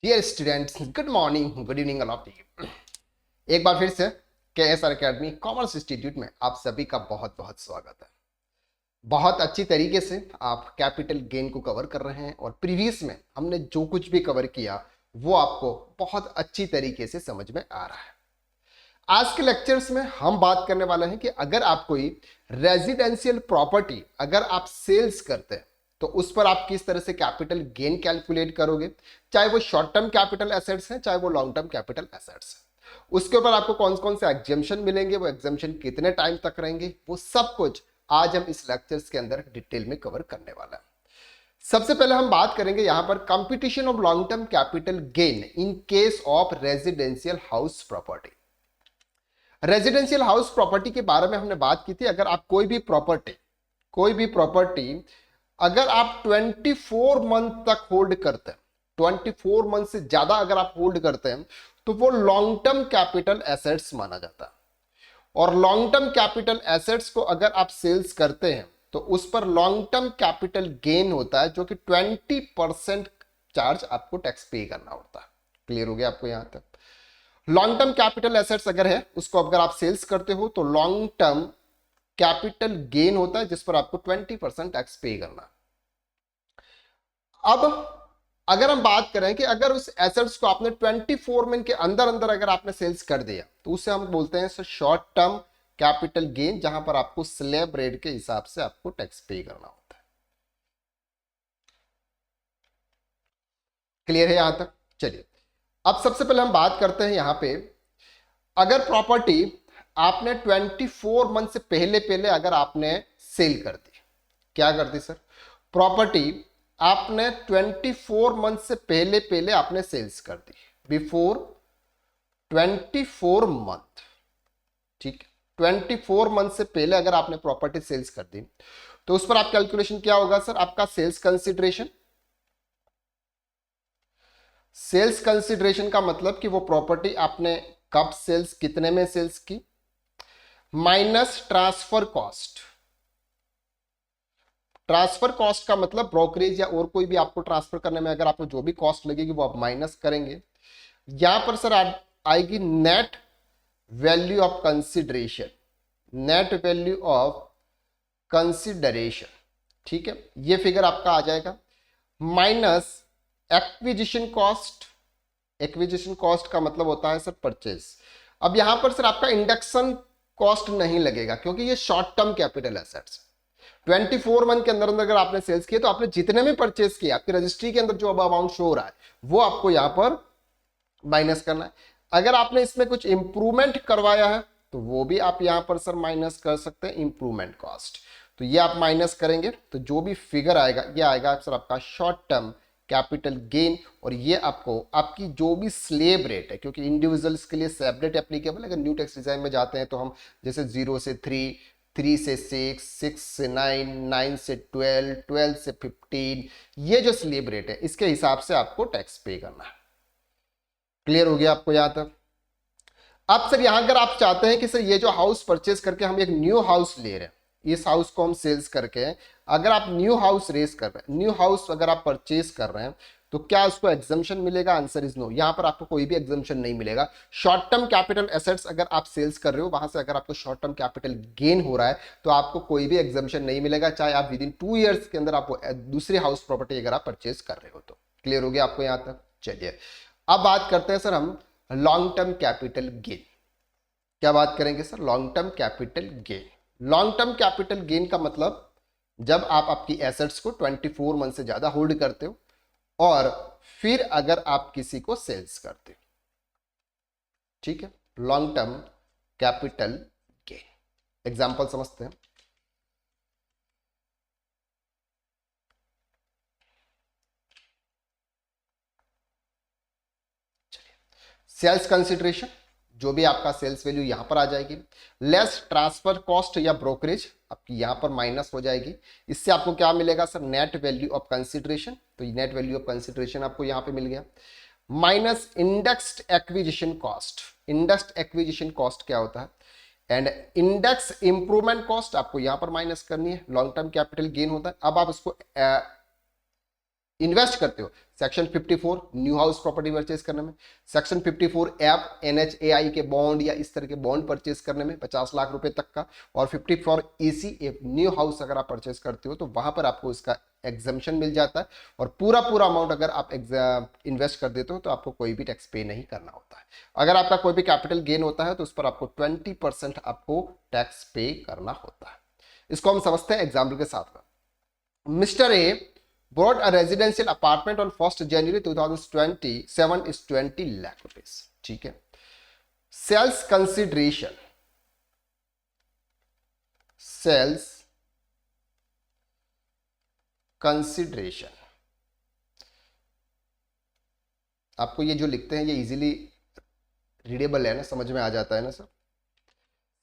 Dear students, good morning, good evening all of you. एक बार फिर से KSR एकेडमी कॉमर्स इंस्टीट्यूट में आप सभी का बहुत बहुत स्वागत है। बहुत अच्छी तरीके से आप कैपिटल गेन को कवर कर रहे हैं और प्रीवियस में हमने जो कुछ भी कवर किया वो आपको बहुत अच्छी तरीके से समझ में आ रहा है। आज के लेक्चर्स में हम बात करने वाले हैं कि अगर आप कोई रेजिडेंशियल प्रॉपर्टी अगर आप सेल्स करते हैं तो उस पर आप किस तरह से कैपिटल गेन कैलकुलेट करोगे, चाहे वो शॉर्ट टर्म कैपिटल एसेट्स हैं चाहे वो लॉन्ग टर्म कैपिटल एसेट्स हैं। उसके ऊपर आपको कौन कौन से एग्जेम्पशन मिलेंगे, वो एग्जेम्पशन कितने टाइम तक रहेंगे, वो सब कुछ आज हम इस लेक्चर्स के अंदर डिटेल में कवर करने वाला है। सबसे पहले हम बात करेंगे यहां पर competition of long term capital gain in case of residential house property. Residential house property के बारे में हमने बात की थी। अगर आप कोई भी प्रॉपर्टी अगर आप 24 मंथ तक होल्ड करते हैं, 24 मंथ से ज्यादा अगर आप होल्ड करते हैं तो वो लॉन्ग टर्म कैपिटल एसेट्स माना जाता है। और लॉन्ग टर्म कैपिटल एसेट्स को अगर आप सेल्स करते हैं तो उस पर लॉन्ग टर्म कैपिटल गेन होता है, जो कि 20% चार्ज आपको टैक्स पे करना होता है। क्लियर हो गया आपको यहां तक? लॉन्ग टर्म कैपिटल एसेट्स अगर है उसको अगर आप सेल्स करते हो तो लॉन्ग टर्म कैपिटल गेन होता है जिस पर आपको 20% टैक्स पे करना। अब अगर हम बात करें कि अगर उस एसेट्स को आपने 24 मंथ के अंदर अंदर अगर आपने सेल्स कर दिया तो उसे हम बोलते हैं शॉर्ट टर्म कैपिटल गेन, जहां पर आपको स्लैब रेट के हिसाब से आपको टैक्स पे करना होता है। क्लियर है यहां तक? चलिए अब सबसे पहले हम बात करते हैं यहां पे, अगर प्रॉपर्टी आपने 24 मंथ से पहले पहले अगर आपने सेल कर दी, क्या कर दी सर? प्रॉपर्टी आपने 24 मंथ से पहले पहले आपने सेल्स कर दी, बिफोर 24 मंथ। ठीक है, 24 मंथ से पहले अगर आपने प्रॉपर्टी सेल्स कर दी तो उस पर आप कैलकुलेशन क्या होगा सर? आपका सेल्स कंसिडरेशन। सेल्स कंसिडरेशन का मतलब कि वो प्रॉपर्टी आपने कब सेल्स, कितने में सेल्स की, minus transfer cost. Transfer cost का मतलब ब्रोकरेज या और कोई भी आपको ट्रांसफर करने में अगर आपको जो भी कॉस्ट लगेगी वो आप माइनस करेंगे। यहां पर सर आएगी net value of consideration, net value of consideration. ठीक है, ये फिगर आपका आ जाएगा, minus acquisition cost. Acquisition cost का मतलब होता है सर परचेज। अब यहां पर सर आपका इंडक्शन कॉस्ट नहीं लगेगा क्योंकि ये short term capital assets. 24 month के अंदर अंदर अगर आपने सेल्स किए तो आपने जितने में परचेज किया, आपकी रजिस्ट्री के अंदर जो अब अमाउंट शो हो रहा है वो आपको यहां पर माइनस करना है। अगर आपने इसमें कुछ इंप्रूवमेंट करवाया है तो वो भी आप यहां पर सर माइनस कर सकते हैं, इंप्रूवमेंट कॉस्ट। तो ये आप माइनस करेंगे तो जो भी फिगर आएगा ये आएगा सर आपका शॉर्ट टर्म कैपिटल गेन। और ये आपको आपकी जो भी स्लेब रेट है, क्योंकि इंडिविजुअल्स के लिए स्लैब रेट एप्लीकेबल, अगर न्यू टैक्स डिजाइन में जाते हैं तो हम जैसे 0 से 3, 3 से 6, 6 से 9, 9 से 12, 12 से 15, ये जो स्लेब रेट है इसके हिसाब से आपको टैक्स पे करना है। क्लियर हो गया आपको यहां तक? अब सर यहां अगर आप चाहते हैं कि सर ये जो हाउस परचेज करके हम एक न्यू हाउस ले रहे हैं, इस हाउस को हम सेल्स करके अगर आप न्यू हाउस रेस कर रहे हैं, न्यू हाउस अगर आप परचेज कर रहे हैं तो क्या उसको एग्जम्पशन मिलेगा? Answer is no. यहां पर आपको कोई भी एग्जम्पशन नहीं मिलेगा। शॉर्ट टर्म कैपिटल एसेट्स अगर आप सेल्स कर रहे हो, वहां से अगर आपको शॉर्ट टर्म कैपिटल गेन हो रहा है तो आपको कोई भी एग्जम्पशन नहीं मिलेगा, चाहे आप विद इन 2 ईयर्स के अंदर आपको दूसरी हाउस प्रॉपर्टी अगर आप परचेज कर रहे हो तो। क्लियर हो गया आपको यहां तक? चलिए अब बात करते हैं सर हम लॉन्ग टर्म कैपिटल गेन। क्या बात करेंगे sir? Long term capital gain. Long term capital gain का मतलब जब आप आपकी एसेट्स को 24 मंथ से ज्यादा होल्ड करते हो और फिर अगर आप किसी को सेल्स करते हो। ठीक है, long term capital gain. Example समझते हैं। सेल्स कंसिडरेशन, जो भी आपका सेल्स वैल्यू यहां पर आ जाएगी, लेस ट्रांसफर कॉस्ट या ब्रोकरेज आपकी यहां पर माइनस हो जाएगी। इससे आपको क्या मिलेगा sir? Net value of consideration. तो नेट वैल्यू ऑफ कंसिडरेशन आपको यहां पे मिल गया, minus indexed acquisition cost. Indexed acquisition cost क्या होता है? एंड इंडेक्स इंप्रूवमेंट कॉस्ट आपको यहां पर माइनस करनी है। लॉन्ग टर्म कैपिटल गेन होता है। अब आप उसको इन्वेस्ट करते हो section 54 new house property purchase करने में, सेक्शन 54F NHAI के बॉन्ड या इस तरह के बॉन्ड परचेज करने में 50 लाख रुपए तक का, और 54EC एक न्यू हाउस अगर आप परचेज करते हो तो वहां पर आपको इसका एग्जम्पशन मिल जाता है, और पूरा अमाउंट अगर आप इन्वेस्ट कर देते हो तो आपको कोई भी टैक्स पे नहीं करना होता है। अगर आपका कोई भी कैपिटल गेन होता है तो उस पर आपको 20% आपको टैक्स पे करना होता है। इसको हम समझते हैं एग्जाम्पल के साथ में। Mister A bought a residential apartment on 1st January 2027 is 20 lakh rupees। ठीक है। सेल्स कंसिडरेशन, सेल्स कंसिडरेशन, आपको ये जो लिखते हैं ये इजीली रीडेबल है ना, समझ में आ जाता है ना सर।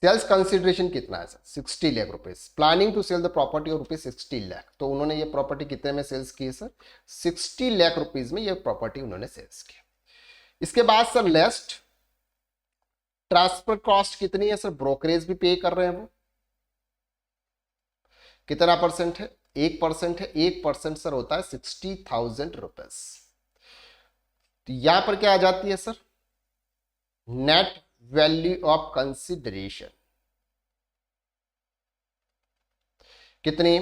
सेल्स कंसिडरेशन कितना है sir? 60 lakh rupees. Planning to sell the property और रुपीज 60 लाख। तो उन्होंने ये प्रॉपर्टी कितने में सेल्स की है सर? 60 लाख रुपीज में ये प्रॉपर्टी उन्होंने सेल्स की। इसके बाद सर लेस्ट ट्रांसफर कॉस्ट कितनी है सर? ब्रोकरेज भी पे कर रहे हैं वो, कितना परसेंट है? 1% है। 1% सर होता है 60,000 रुपीज। तो यहां पर क्या आ जाती है sir? Net value of consideration कितनी?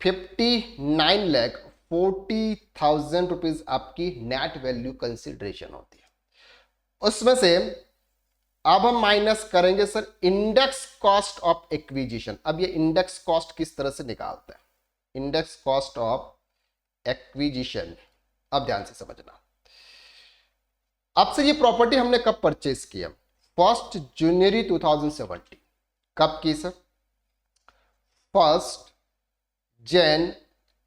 59,40,000 रुपीज आपकी नेट वैल्यू कंसिडरेशन होती है। उसमें से अब हम माइनस करेंगे sir index cost of acquisition. अब ये इंडेक्स कॉस्ट किस तरह से निकालते हैं? इंडेक्स कॉस्ट ऑफ एक्विजिशन, अब ध्यान से समझना। अब से ये प्रॉपर्टी हमने कब परचेज किया? 1 जनवरी 2017। कब की सर? 1 जनवरी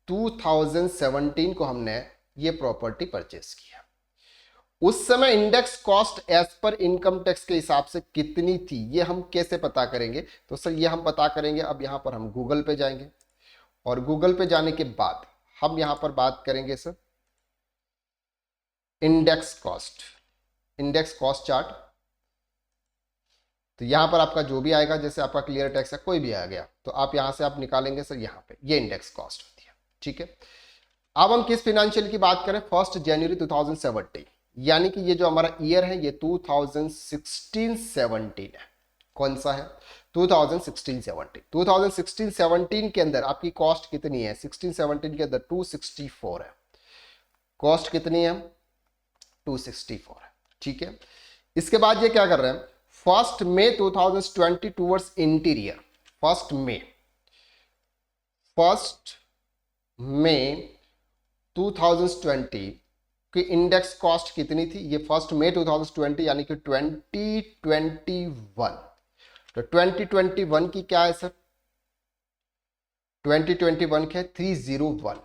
2017 को हमने ये प्रॉपर्टी परचेज किया। उस समय index cost as per income tax के हिसाब से कितनी थी, ये हम कैसे पता करेंगे? तो सर ये हम पता करेंगे, अब यहां पर हम गूगल पे जाएंगे, और गूगल पे जाने के बाद हम यहां पर बात करेंगे sir index cost, index cost chart. तो यहां पर आपका जो भी आएगा, जैसे आपका क्लियर टैक्स है कोई भी आ गया, तो आप यहां से आप निकालेंगे सर यहां पे, ये इंडेक्स कॉस्ट होती है। ठीक है। अब हम किस फिनेंशियल की बात करें? 1 जनवरी 2017, यानी कि ये जो हमारा ईयर है ये 2016-17 है। कौन सा है? 2016-17। 2016-17 के अंदर आपकी कॉस्ट कितनी है? 16-17 के अंदर 264 है। कॉस्ट कितनी है? 264 है। ठीक है। इसके बाद ये क्या कर रहे हैं? 1 मई 2020 टूवर्ड्स इंटीरियर। 1 मई 2020 की इंडेक्स कॉस्ट कितनी थी? ये 1 मई 2020 यानी कि 2021। तो 2021 की क्या है सर? 2021 के 301।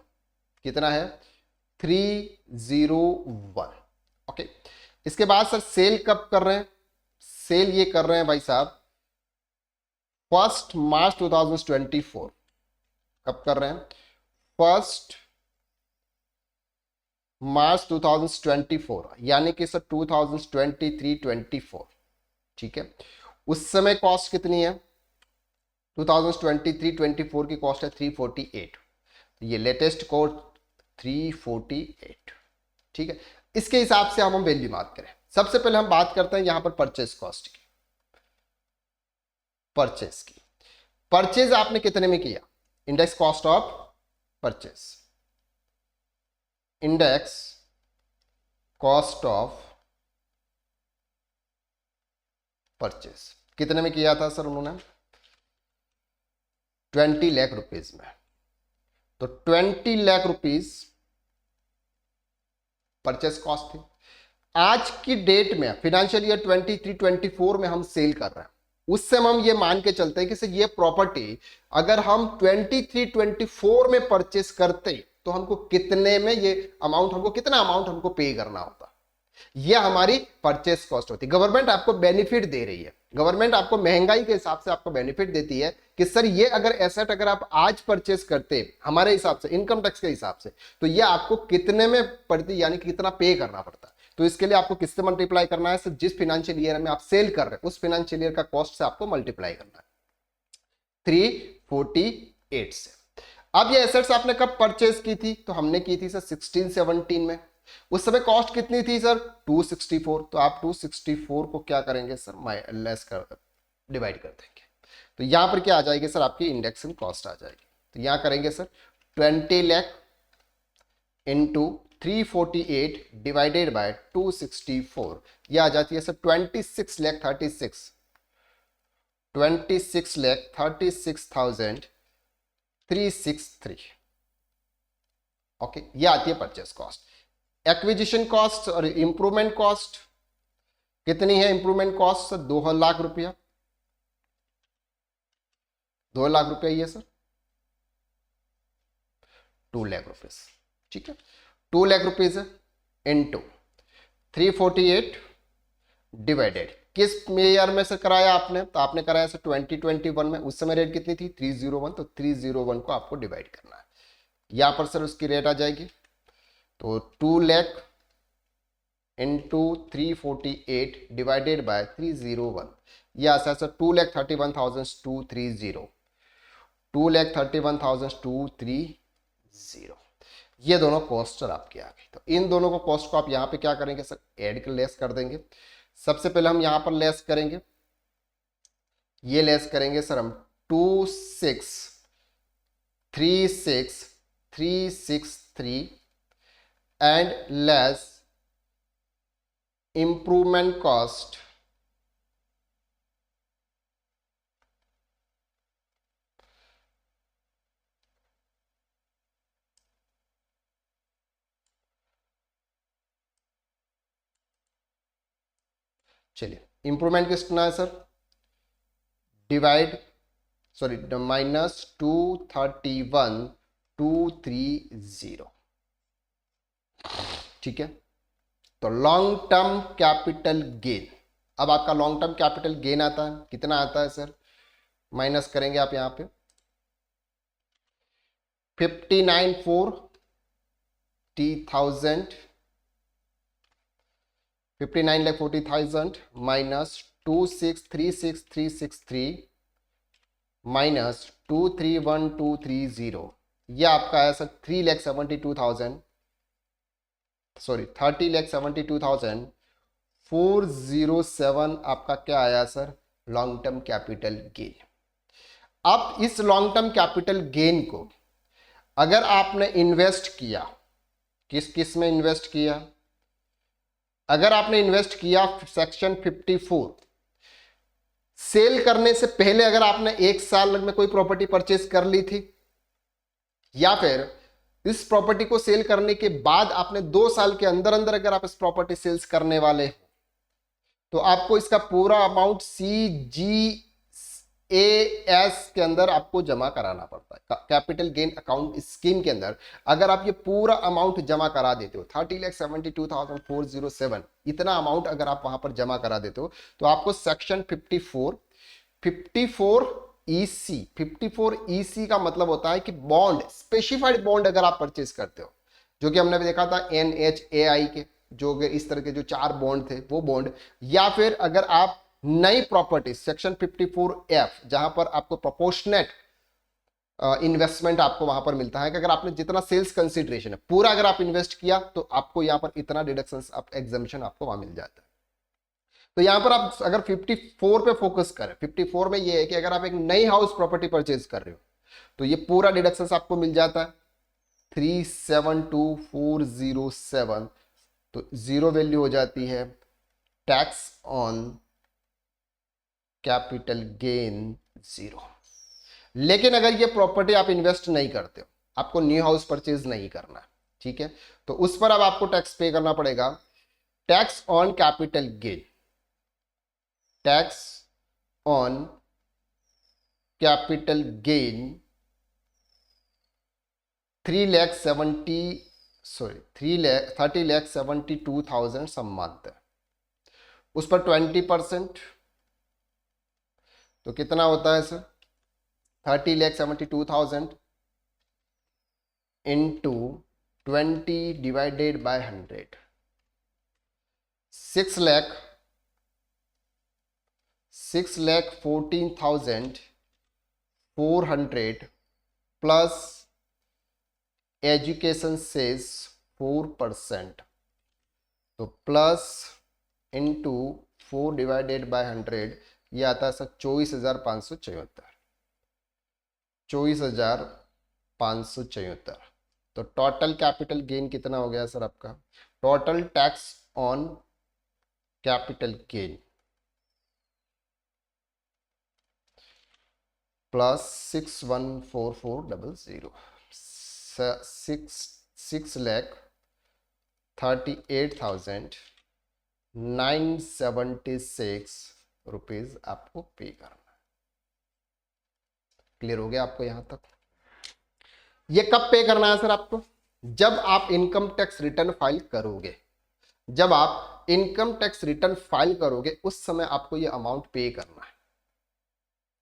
कितना है? 301। ओके। इसके बाद सर सेल कब कर रहे हैं? सेल ये कर रहे हैं भाई साहब 1 मार्च 2024। कब कर रहे हैं? 1 मार्च 2024, यानी कि सर 2023-24। ठीक है। उस समय कॉस्ट कितनी है? 2023-24 की कॉस्ट है 348। ये लेटेस्ट कोड 348। ठीक है। इसके हिसाब से हम वैल्यू बात करें। सबसे पहले हम बात करते हैं यहां पर परचेज कॉस्ट की। परचेज आपने कितने में किया? Index cost of purchase, index cost of purchase कितने में किया था सर उन्होंने? 20 लाख रुपीज में। तो 20 लाख रुपीज परचेज कॉस्ट थी। आज की डेट में फाइनेंशियल ईयर 23-24 में हम सेल कर रहे हैं, उस समय हम ये मान के चलते हैं कि सर ये प्रॉपर्टी अगर हम 23-24 में परचेस करते तो हमको कितने में ये अमाउंट, हमको कितना अमाउंट हमको पे करना होता। ये हमारी परचेस कॉस्ट होती है। गवर्नमेंट आपको बेनिफिट दे रही है, गवर्नमेंट आपको महंगाई के हिसाब से आपको बेनिफिट देती है कि सर ये अगर एसेट अगर आप आज परचेस करते हमारे हिसाब से, इनकम टैक्स के हिसाब से, तो ये आपको कितने में पड़ती, यानी कि कितना पे करना पड़ता है। तो इसके लिए आपको किससे मल्टीप्लाई करना है? सर जिस फाइनेंशियल ईयर में आप सेल कर रहे हैं उस फाइनेंशियल ईयर का कॉस्ट से आपको मल्टीप्लाई करना है 348 से। अब ये एसेट्स आपने कब परचेज की थी? तो हमने की थी सर 16-17 में। उस समय कॉस्ट कितनी थी सर? 264। तो आप 264 को क्या करेंगे सर? लेस कर डिवाइड कर देंगे। तो यहां पर क्या आ जाएगी सर? आपकी इंडेक्शन कॉस्ट आ जाएगी। तो यहां करेंगे sir 20 lakh into 348 divided by 264, यह आ जाती है सर 26,36,36,363। ओके, ये आती है परचेस कॉस्ट। एक्विजिशन कॉस्ट और इंप्रूवमेंट कॉस्ट कितनी है? इंप्रूवमेंट कॉस्ट सर 2 लाख रुपया, 2 लाख रुपया ये सर 2 लाख रुपीज। ठीक है, 2 लाख रुपीज इंटू 348 डिवाइडेड किस ईयर में से कराया आपने? तो आपने कराया सर 2021 में। उस समय रेट कितनी थी? 301। तो 301 को आपको डिवाइड करना है। यहां पर सर उसकी रेट आ जाएगी। तो 2 लाख इंटू 348 डिवाइडेड बाय 301, यह आता है सर 2,31,230, 2,31,230। ये दोनों कॉस्ट सर आपके आ गई। तो इन दोनों को कॉस्ट को आप यहां पे क्या करेंगे सर? ऐड कर लेस कर देंगे। सबसे पहले हम यहां पर लेस करेंगे, ये लेस करेंगे सर हम 26,36,363 एंड लेस इंप्रूवमेंट कॉस्ट चलिए इंप्रूवमेंट कितना है सर? Divide sorry -231,230। ठीक है, तो लॉन्ग टर्म कैपिटल गेन। अब आपका लॉन्ग टर्म कैपिटल गेन आता है, कितना आता है सर? माइनस करेंगे आप यहां पे 59,40,000, 59,40,000 माइनस 2,63,6,363 माइनस 231,230, ये आपका है सर 3,72,000 सॉरी 30,72,407 आपका क्या आया sir? Long term capital gain. अब इस लॉन्ग टर्म कैपिटल गेन को अगर आपने इन्वेस्ट किया, किस किस में इन्वेस्ट किया? अगर आपने इन्वेस्ट किया सेक्शन 54, सेल करने से पहले अगर आपने 1 साल में कोई प्रॉपर्टी परचेज कर ली थी, या फिर इस प्रॉपर्टी को सेल करने के बाद आपने 2 साल के अंदर अंदर अगर आप इस प्रॉपर्टी सेल्स करने वाले हो, तो आपको इसका पूरा अमाउंट CGAS के अंदर आपको जमा कराना पड़ता है। कैपिटल गेन अकाउंट स्कीम के अंदर अगर आप ये पूरा अमाउंट जमा करा देते हो 30,72,407, इतना अमाउंट अगर आप वहां पर जमा करा देते हो, तो आपको सेक्शन 54 EC का मतलब होता है कि बॉन्ड, स्पेसिफाइड बॉन्ड अगर आप परचेज करते हो, जो कि हमने भी देखा था NHAI के, जो इस तरह के जो 4 बॉन्ड थे वो बॉन्ड, या फिर अगर आप नई प्रॉपर्टी सेक्शन 54F, जहां पर आपको प्रोपोर्शनेट इन्वेस्टमेंट आपको वहां पर मिलता है कि अगर आपने जितना सेल्स कंसिडरेशन है पूरा अगर आप इन्वेस्ट किया, तो आपको यहां पर इतना डिडक्शन एग्जम्पशन आपको वहां मिल जाता है। तो यहां पर आप अगर 54 पे फोकस करें, 54 में ये है कि अगर आप एक नई हाउस प्रॉपर्टी परचेज कर रहे हो, तो ये पूरा डिडक्शन आपको मिल जाता है 372,407। तो जीरो वैल्यू हो जाती है टैक्स ऑन कैपिटल गेन 0। लेकिन अगर ये प्रॉपर्टी आप इन्वेस्ट नहीं करते हो, आपको न्यू हाउस परचेज नहीं करना, ठीक है, तो उस पर अब आपको टैक्स पे करना पड़ेगा। Tax on capital gain, tax on capital gain 30,72,000 सम मंथ है, उस पर 20%, तो कितना होता है sir? 30,72,000 into 20 divided by 100, 6,14,400 plus education cess 4%, तो प्लस इंटू 4 डिवाइडेड बाय 100, ये आता है सर 24,574, 24,574। तो टोटल कैपिटल गेन कितना हो गया सर आपका? Total tax on capital gain plus 614400, 6,38,976 rupees आपको पे करना है। क्लियर हो गया आपको यहां तक? ये कब पे करना है सर आपको? जब आप इनकम टैक्स रिटर्न फाइल करोगे, जब आप इनकम टैक्स रिटर्न फाइल करोगे उस समय आपको ये अमाउंट पे करना है।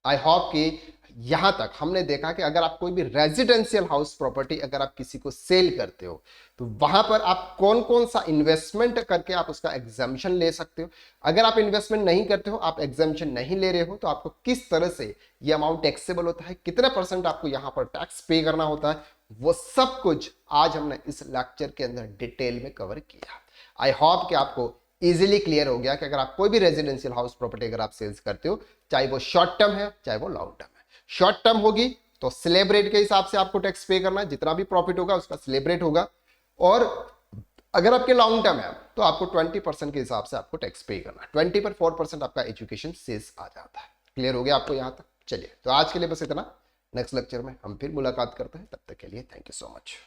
आई होप कि यहां तक हमने देखा कि अगर आप कोई भी रेजिडेंशियल हाउस प्रॉपर्टी अगर आप किसी को सेल करते हो तो वहां पर आप कौन कौन सा इन्वेस्टमेंट करके आप उसका एग्जाम्पशन ले सकते हो। अगर आप इन्वेस्टमेंट नहीं करते हो, आप एग्जाम्पशन नहीं ले रहे हो, तो आपको किस तरह से ये अमाउंट टैक्सेबल होता है, कितना परसेंट आपको यहां पर टैक्स पे करना होता है, वो सब कुछ आज हमने इस लेक्चर के अंदर डिटेल में कवर किया। आई होप कि आपको इजीली क्लियर हो गया कि अगर आप कोई भी रेजिडेंशियल हाउस प्रॉपर्टी अगर आप सेल्स करते हो, चाहे वो शॉर्ट टर्म है चाहे वो लॉन्ग टर्म है। शॉर्ट टर्म होगी तो स्लैब रेट के हिसाब से आपको टैक्स पे करना है, जितना भी प्रॉफिट होगा उसका स्लैब रेट होगा। और अगर आपके लॉन्ग टर्म है तो आपको 20% के हिसाब से आपको टैक्स पे करना है। 20 पर 4% आपका एजुकेशन सेस आ जाता है। क्लियर हो गया आपको यहां तक? चलिए, तो आज के लिए बस इतना। नेक्स्ट लेक्चर में हम फिर मुलाकात करते हैं, तब तक के लिए थैंक यू सो मच।